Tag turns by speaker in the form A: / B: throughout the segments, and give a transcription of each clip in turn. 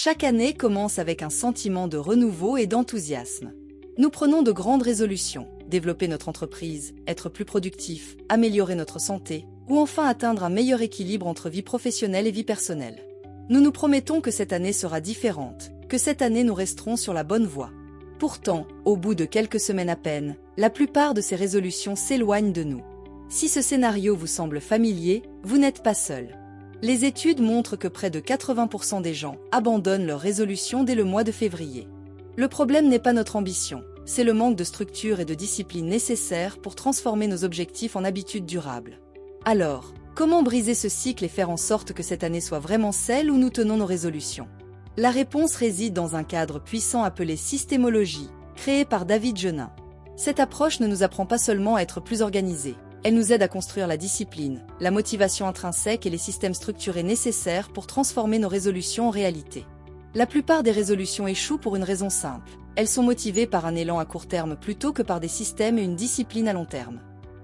A: Chaque année commence avec un sentiment de renouveau et d'enthousiasme. Nous prenons de grandes résolutions, développer notre entreprise, être plus productif, améliorer notre santé, ou enfin atteindre un meilleur équilibre entre vie professionnelle et vie personnelle. Nous nous promettons que cette année sera différente, que cette année nous resterons sur la bonne voie. Pourtant, au bout de quelques semaines à peine, la plupart de ces résolutions s'éloignent de nous. Si ce scénario vous semble familier, vous n'êtes pas seul. Les études montrent que près de 80% des gens abandonnent leurs résolutions dès le mois de février. Le problème n'est pas notre ambition, c'est le manque de structure et de discipline nécessaires pour transformer nos objectifs en habitudes durables. Alors, comment briser ce cycle et faire en sorte que cette année soit vraiment celle où nous tenons nos résolutions? La réponse réside dans un cadre puissant appelé systémologie, créé par David Genin. Cette approche ne nous apprend pas seulement à être plus organisés. Elle nous aide à construire la discipline, la motivation intrinsèque et les systèmes structurés nécessaires pour transformer nos résolutions en réalité. La plupart des résolutions échouent pour une raison simple. Elles sont motivées par un élan à court terme plutôt que par des systèmes et une discipline à long terme.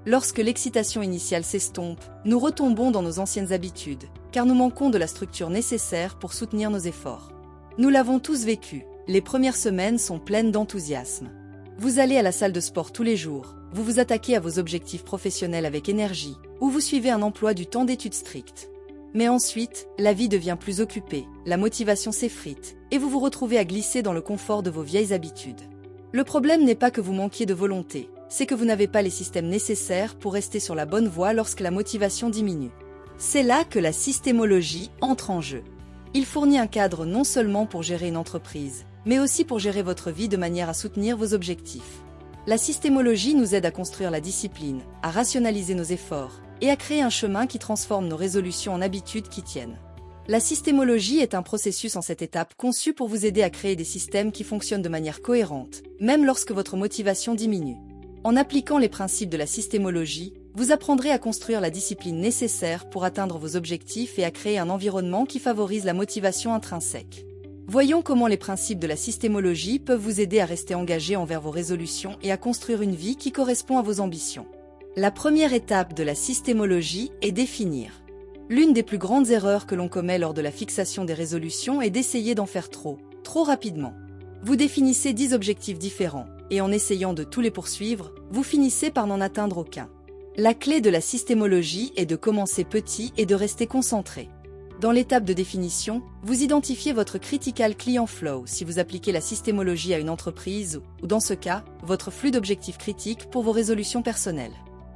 A: Lorsque l'excitation initiale s'estompe, nous retombons dans nos anciennes habitudes, car nous manquons de la structure nécessaire pour soutenir nos efforts. Nous l'avons tous vécu, les premières semaines sont pleines d'enthousiasme. Vous allez à la salle de sport tous les jours, vous vous attaquez à vos objectifs professionnels avec énergie, ou vous suivez un emploi du temps d'études strict. Mais ensuite, la vie devient plus occupée, la motivation s'effrite, et vous vous retrouvez à glisser dans le confort de vos vieilles habitudes. Le problème n'est pas que vous manquiez de volonté, c'est que vous n'avez pas les systèmes nécessaires pour rester sur la bonne voie lorsque la motivation diminue. C'est là que la systémologie entre en jeu. Il fournit un cadre non seulement pour gérer une entreprise, mais aussi pour gérer votre vie de manière à soutenir vos objectifs. La systémologie nous aide à construire la discipline, à rationaliser nos efforts, et à créer un chemin qui transforme nos résolutions en habitudes qui tiennent. La systémologie est un processus en 7 étapes conçu pour vous aider à créer des systèmes qui fonctionnent de manière cohérente, même lorsque votre motivation diminue. En appliquant les principes de la systémologie, vous apprendrez à construire la discipline nécessaire pour atteindre vos objectifs et à créer un environnement qui favorise la motivation intrinsèque. Voyons comment les principes de la systémologie peuvent vous aider à rester engagé envers vos résolutions et à construire une vie qui correspond à vos ambitions. La première étape de la systémologie est définir. L'une des plus grandes erreurs que l'on commet lors de la fixation des résolutions est d'essayer d'en faire trop rapidement. Vous définissez 10 objectifs différents, et en essayant de tous les poursuivre, vous finissez par n'en atteindre aucun. La clé de la systémologie est de commencer petit et de rester concentré. Dans l'étape de définition, vous identifiez votre critical client flow si vous appliquez la systémologie à une entreprise ou, dans ce cas, votre flux d'objectifs critiques pour vos résolutions personnelles.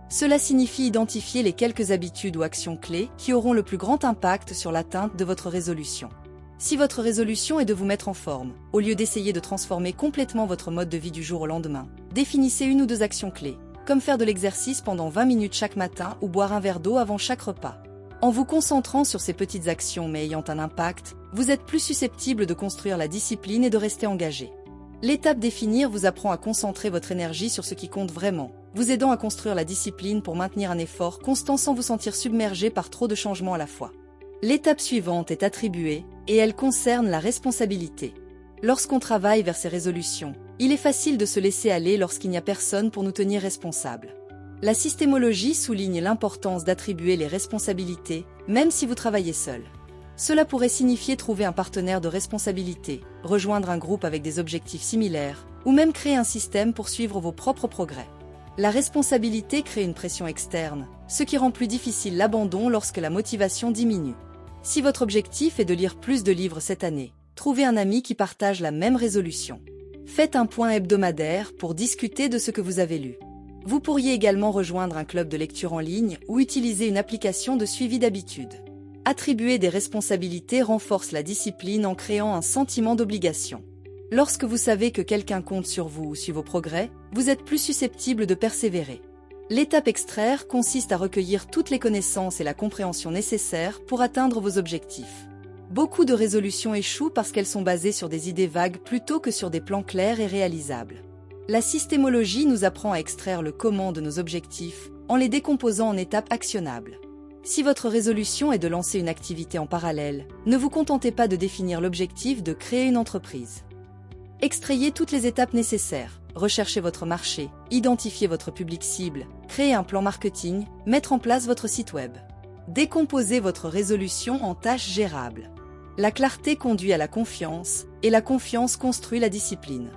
A: Cela signifie identifier les quelques habitudes ou actions clés qui auront le plus grand impact sur l'atteinte de votre résolution. Si votre résolution est de vous mettre en forme, au lieu d'essayer de transformer complètement votre mode de vie du jour au lendemain, définissez 1 ou 2 actions clés, comme faire de l'exercice pendant 20 minutes chaque matin ou boire un verre d'eau avant chaque repas. En vous concentrant sur ces petites actions mais ayant un impact, vous êtes plus susceptible de construire la discipline et de rester engagé. L'étape définir vous apprend à concentrer votre énergie sur ce qui compte vraiment, vous aidant à construire la discipline pour maintenir un effort constant sans vous sentir submergé par trop de changements à la fois. L'étape suivante est attribuer, et elle concerne la responsabilité. Lorsqu'on travaille vers ces résolutions, il est facile de se laisser aller lorsqu'il n'y a personne pour nous tenir responsables. La systémologie souligne l'importance d'attribuer les responsabilités, même si vous travaillez seul. Cela pourrait signifier trouver un partenaire de responsabilité, rejoindre un groupe avec des objectifs similaires, ou même créer un système pour suivre vos propres progrès. La responsabilité crée une pression externe, ce qui rend plus difficile l'abandon lorsque la motivation diminue. Si votre objectif est de lire plus de livres cette année, trouvez un ami qui partage la même résolution. Faites un point hebdomadaire pour discuter de ce que vous avez lu. Vous pourriez également rejoindre un club de lecture en ligne ou utiliser une application de suivi d'habitude. Attribuer des responsabilités renforce la discipline en créant un sentiment d'obligation. Lorsque vous savez que quelqu'un compte sur vous ou sur vos progrès, vous êtes plus susceptible de persévérer. L'étape extraire consiste à recueillir toutes les connaissances et la compréhension nécessaires pour atteindre vos objectifs. Beaucoup de résolutions échouent parce qu'elles sont basées sur des idées vagues plutôt que sur des plans clairs et réalisables. La systémologie nous apprend à extraire le comment de nos objectifs en les décomposant en étapes actionnables. Si votre résolution est de lancer une activité en parallèle, ne vous contentez pas de définir l'objectif de créer une entreprise. Extrayez toutes les étapes nécessaires, recherchez votre marché, identifiez votre public cible, créez un plan marketing, mettre en place votre site web. Décomposez votre résolution en tâches gérables. La clarté conduit à la confiance, et la confiance construit la discipline.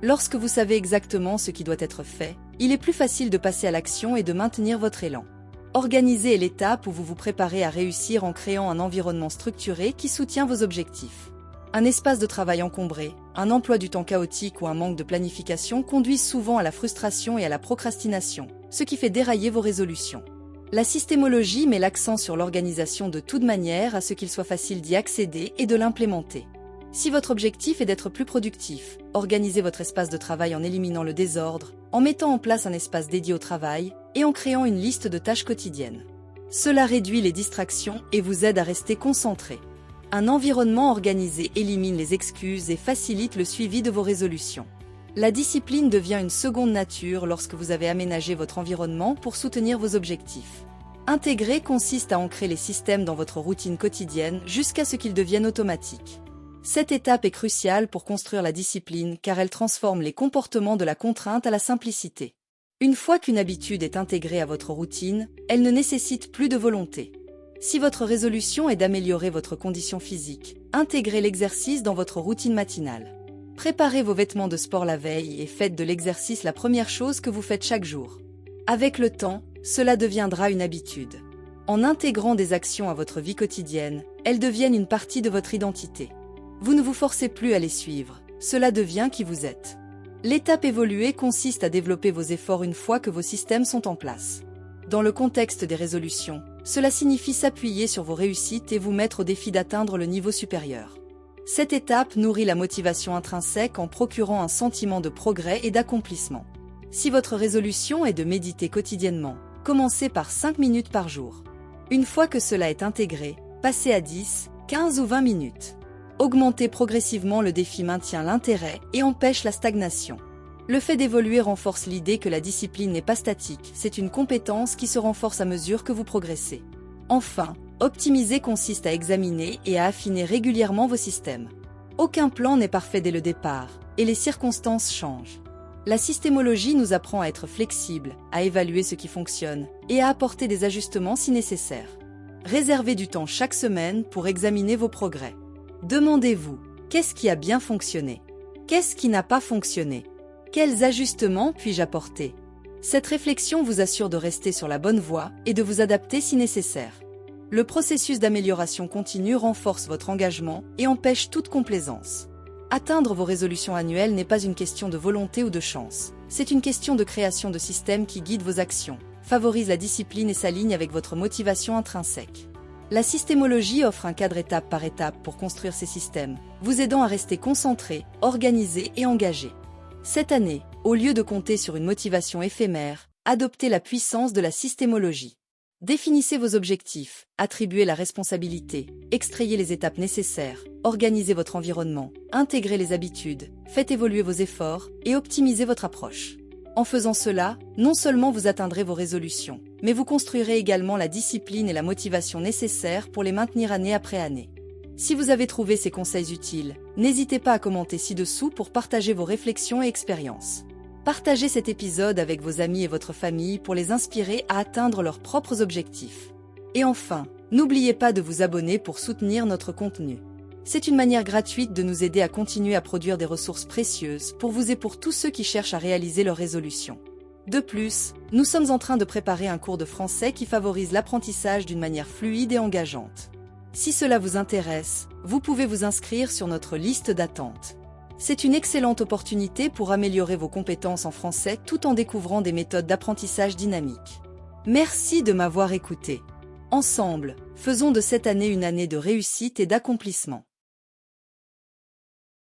A: Lorsque vous savez exactement ce qui doit être fait, il est plus facile de passer à l'action et de maintenir votre élan. Organisez l'étape où vous vous préparez à réussir en créant un environnement structuré qui soutient vos objectifs. Un espace de travail encombré, un emploi du temps chaotique ou un manque de planification conduisent souvent à la frustration et à la procrastination, ce qui fait dérailler vos résolutions. La systémologie met l'accent sur l'organisation de toute manière à ce qu'il soit facile d'y accéder et de l'implémenter. Si votre objectif est d'être plus productif, organisez votre espace de travail en éliminant le désordre, en mettant en place un espace dédié au travail et en créant une liste de tâches quotidiennes. Cela réduit les distractions et vous aide à rester concentré. Un environnement organisé élimine les excuses et facilite le suivi de vos résolutions. La discipline devient une seconde nature lorsque vous avez aménagé votre environnement pour soutenir vos objectifs. Intégrer consiste à ancrer les systèmes dans votre routine quotidienne jusqu'à ce qu'ils deviennent automatiques. Cette étape est cruciale pour construire la discipline car elle transforme les comportements de la contrainte à la simplicité. Une fois qu'une habitude est intégrée à votre routine, elle ne nécessite plus de volonté. Si votre résolution est d'améliorer votre condition physique, intégrez l'exercice dans votre routine matinale. Préparez vos vêtements de sport la veille et faites de l'exercice la première chose que vous faites chaque jour. Avec le temps, cela deviendra une habitude. En intégrant des actions à votre vie quotidienne, elles deviennent une partie de votre identité. Vous ne vous forcez plus à les suivre, cela devient qui vous êtes. L'étape évoluée consiste à développer vos efforts une fois que vos systèmes sont en place. Dans le contexte des résolutions, cela signifie s'appuyer sur vos réussites et vous mettre au défi d'atteindre le niveau supérieur. Cette étape nourrit la motivation intrinsèque en procurant un sentiment de progrès et d'accomplissement. Si votre résolution est de méditer quotidiennement, commencez par 5 minutes par jour. Une fois que cela est intégré, passez à 10, 15 ou 20 minutes. Augmenter progressivement le défi maintient l'intérêt et empêche la stagnation. Le fait d'évoluer renforce l'idée que la discipline n'est pas statique, c'est une compétence qui se renforce à mesure que vous progressez. Enfin, optimiser consiste à examiner et à affiner régulièrement vos systèmes. Aucun plan n'est parfait dès le départ, et les circonstances changent. La systémologie nous apprend à être flexible, à évaluer ce qui fonctionne et à apporter des ajustements si nécessaire. Réservez du temps chaque semaine pour examiner vos progrès. Demandez-vous, qu'est-ce qui a bien fonctionné? Qu'est-ce qui n'a pas fonctionné? Quels ajustements puis-je apporter? Cette réflexion vous assure de rester sur la bonne voie et de vous adapter si nécessaire. Le processus d'amélioration continue renforce votre engagement et empêche toute complaisance. Atteindre vos résolutions annuelles n'est pas une question de volonté ou de chance. C'est une question de création de systèmes qui guident vos actions, favorise la discipline et s'aligne avec votre motivation intrinsèque. La systémologie offre un cadre étape par étape pour construire ces systèmes, vous aidant à rester concentré, organisé et engagé. Cette année, au lieu de compter sur une motivation éphémère, adoptez la puissance de la systémologie. Définissez vos objectifs, attribuez la responsabilité, extrayez les étapes nécessaires, organisez votre environnement, intégrez les habitudes, faites évoluer vos efforts et optimisez votre approche. En faisant cela, non seulement vous atteindrez vos résolutions, mais vous construirez également la discipline et la motivation nécessaires pour les maintenir année après année. Si vous avez trouvé ces conseils utiles, n'hésitez pas à commenter ci-dessous pour partager vos réflexions et expériences. Partagez cet épisode avec vos amis et votre famille pour les inspirer à atteindre leurs propres objectifs. Et enfin, n'oubliez pas de vous abonner pour soutenir notre contenu. C'est une manière gratuite de nous aider à continuer à produire des ressources précieuses pour vous et pour tous ceux qui cherchent à réaliser leurs résolutions. De plus, nous sommes en train de préparer un cours de français qui favorise l'apprentissage d'une manière fluide et engageante. Si cela vous intéresse, vous pouvez vous inscrire sur notre liste d'attente. C'est une excellente opportunité pour améliorer vos compétences en français tout en découvrant des méthodes d'apprentissage dynamiques. Merci de m'avoir écouté. Ensemble, faisons de cette année une année de réussite et d'accomplissement.